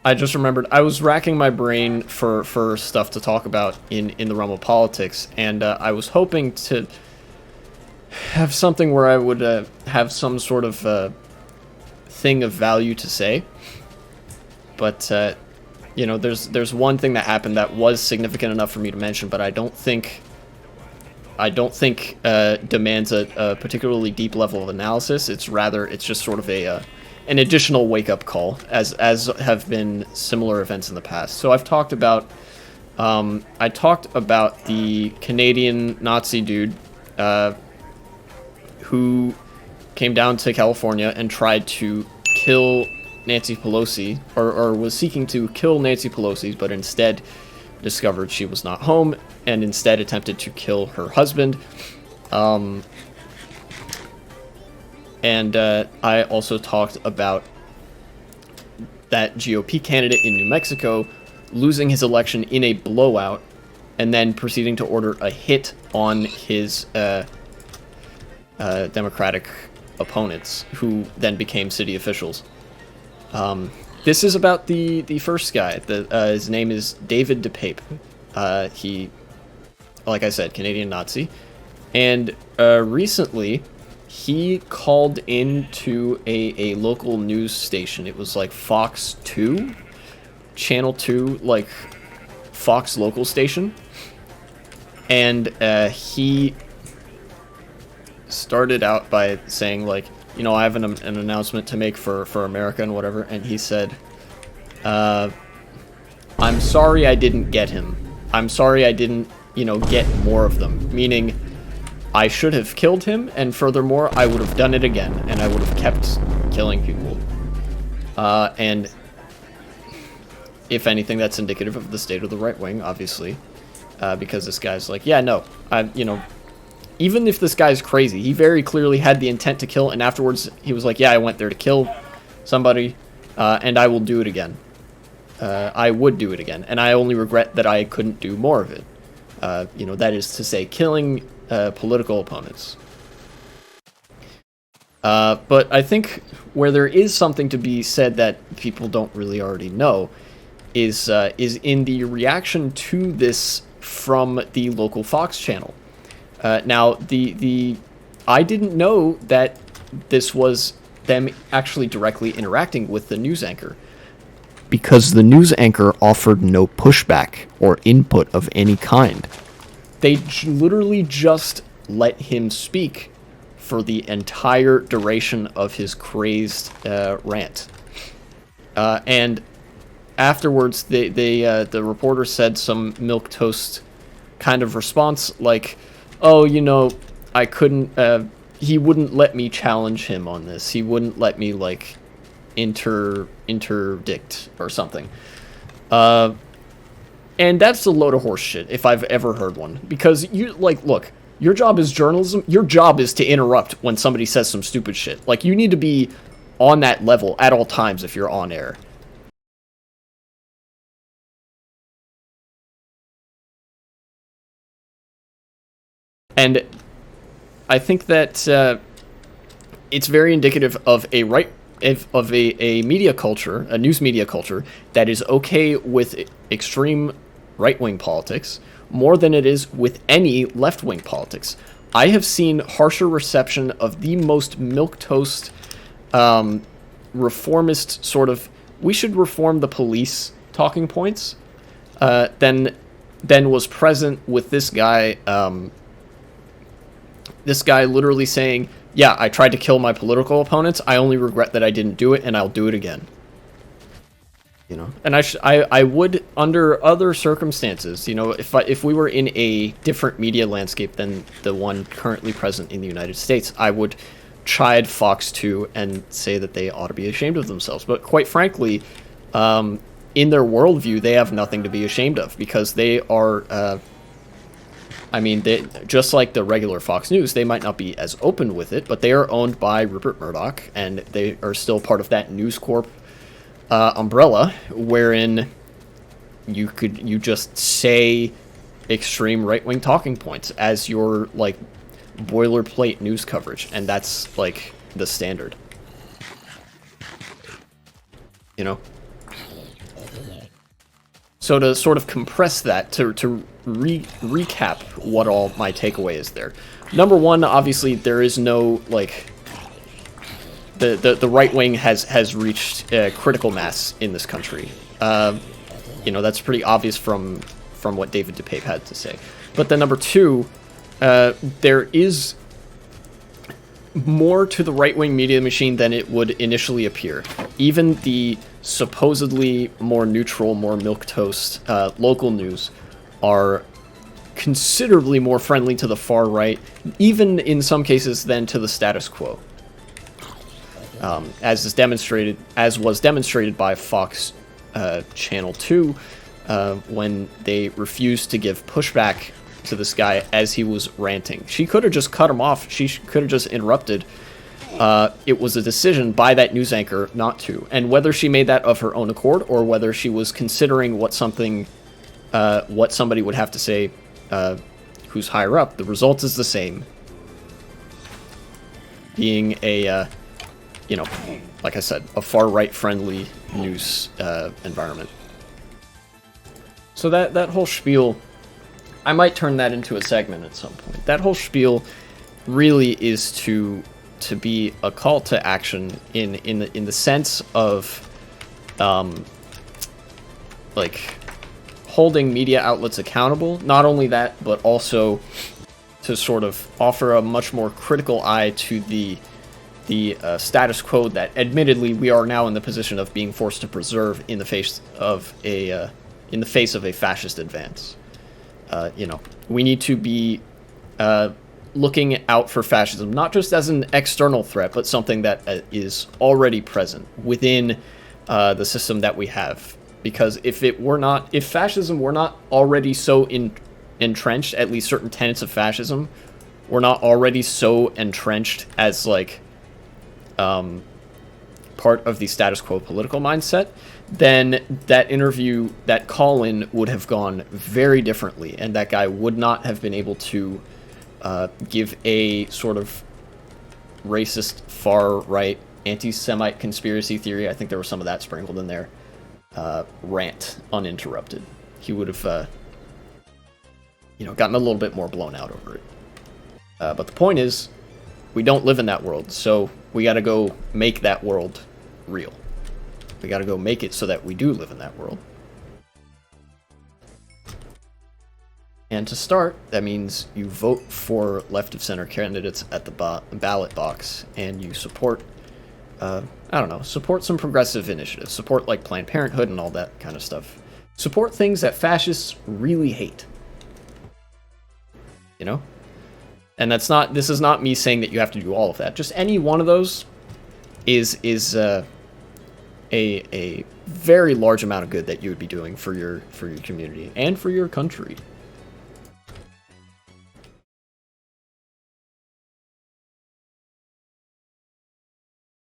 I just remembered I was racking my brain for stuff to talk about in the realm of politics, and I was hoping to have something where I would have some sort of thing of value to say. But you know, there's one thing that happened that was significant enough for me to mention, but I don't think demands a particularly deep level of analysis. It's just sort of an additional wake-up call, as have been similar events in the past. So I've talked about the Canadian Nazi dude who came down to California and tried to kill Nancy Pelosi, or was seeking to kill Nancy Pelosi, but instead discovered she was not home, and instead attempted to kill her husband. And I also talked about that GOP candidate in New Mexico losing his election in a blowout, and then proceeding to order a hit on his Democratic opponents, who then became city officials. This is about the first guy. His name is David Depape. He, like I said, Canadian Nazi. And recently, he called into a local news station. It was like Fox 2? Channel 2, like Fox local station. And he started out by saying, like, you know, I have an announcement to make for America and whatever. And he said, I'm sorry I didn't get him. I'm sorry I didn't, you know, get more of them. Meaning, I should have killed him, and furthermore, I would have done it again, and I would have kept killing people. And if anything, that's indicative of the state of the right wing, obviously. Because this guy's like, yeah, no, you know, even if this guy's crazy, he very clearly had the intent to kill, and afterwards he was like, yeah, I went there to kill somebody, and I will do it again. I would do it again, and I only regret that I couldn't do more of it. You know, that is to say, killing political opponents. But I think where there is something to be said that people don't really already know is in the reaction to this from the local Fox channel. Now, I didn't know that this was them actually directly interacting with the news anchor, because the news anchor offered no pushback or input of any kind. They literally just let him speak for the entire duration of his crazed rant. And afterwards, the reporter said some milquetoast kind of response, like, oh, you know, I couldn't, he wouldn't let me challenge him on this. He wouldn't let me, like, interdict or something. And that's a load of horse shit, if I've ever heard one. Because, you, like, look, your job is journalism. Your job is to interrupt when somebody says some stupid shit. Like, you need to be on that level at all times if you're on air. And I think that it's very indicative of a media culture, a news media culture, that is okay with extreme right-wing politics more than it is with any left-wing politics. I have seen harsher reception of the most milquetoast, reformist sort of, we should reform the police talking points, than was present with this guy. This guy literally saying, yeah, I tried to kill my political opponents. I only regret that I didn't do it, and I'll do it again. You know, and I would, under other circumstances, you know, if we were in a different media landscape than the one currently present in the United States, I would chide Fox 2 and say that they ought to be ashamed of themselves. But quite frankly, in their worldview, they have nothing to be ashamed of, because they are, I mean, they, just like the regular Fox News, they might not be as open with it, but they are owned by Rupert Murdoch, and they are still part of that News Corp umbrella, wherein you just say extreme right-wing talking points as your, like, boilerplate news coverage, and that's, like, the standard. you know? So to sort of compress that, to recap what all my takeaway is there. Number one, obviously, there is no, like, the right wing has reached critical mass in this country. You know, that's pretty obvious from what David Depape had to say. But then number two, there is more to the right-wing media machine than it would initially appear. Even the supposedly more neutral, more milquetoast local news are considerably more friendly to the far right, even in some cases than to the status quo. As was demonstrated by Fox Channel 2 when they refused to give pushback to this guy as he was ranting. She could have just cut him off. She could have just interrupted. It was a decision by that news anchor not to. And whether she made that of her own accord or whether she was considering what somebody would have to say who's higher up, the result is the same. Being a, you know, like I said, a far-right friendly news environment. So that whole spiel, I might turn that into a segment at some point. That whole spiel really is to be a call to action in the sense of like holding media outlets accountable. Not only that, but also to sort of offer a much more critical eye to the status quo that admittedly we are now in the position of being forced to preserve in the face of a fascist advance. You know, we need to be looking out for fascism, not just as an external threat, but something that is already present within the system that we have. Because if fascism were not already so entrenched, at least certain tenets of fascism were not already so entrenched as like part of the status quo political mindset, then that call-in would have gone very differently, and that guy would not have been able to give a sort of racist, far-right, anti-Semite conspiracy theory, I think there was some of that sprinkled in there, rant uninterrupted. He would have, you know, gotten a little bit more blown out over it. But the point is, we don't live in that world, so we gotta go make that world real. We gotta go make it so that we do live in that world. And to start, that means you vote for left-of-center candidates at the ballot box, and you support, I don't know, support some progressive initiatives. Support, like, Planned Parenthood and all that kind of stuff. Support things that fascists really hate. You know? And this is not me saying that you have to do all of that. Just any one of those is a very large amount of good that you would be doing for your community and for your country.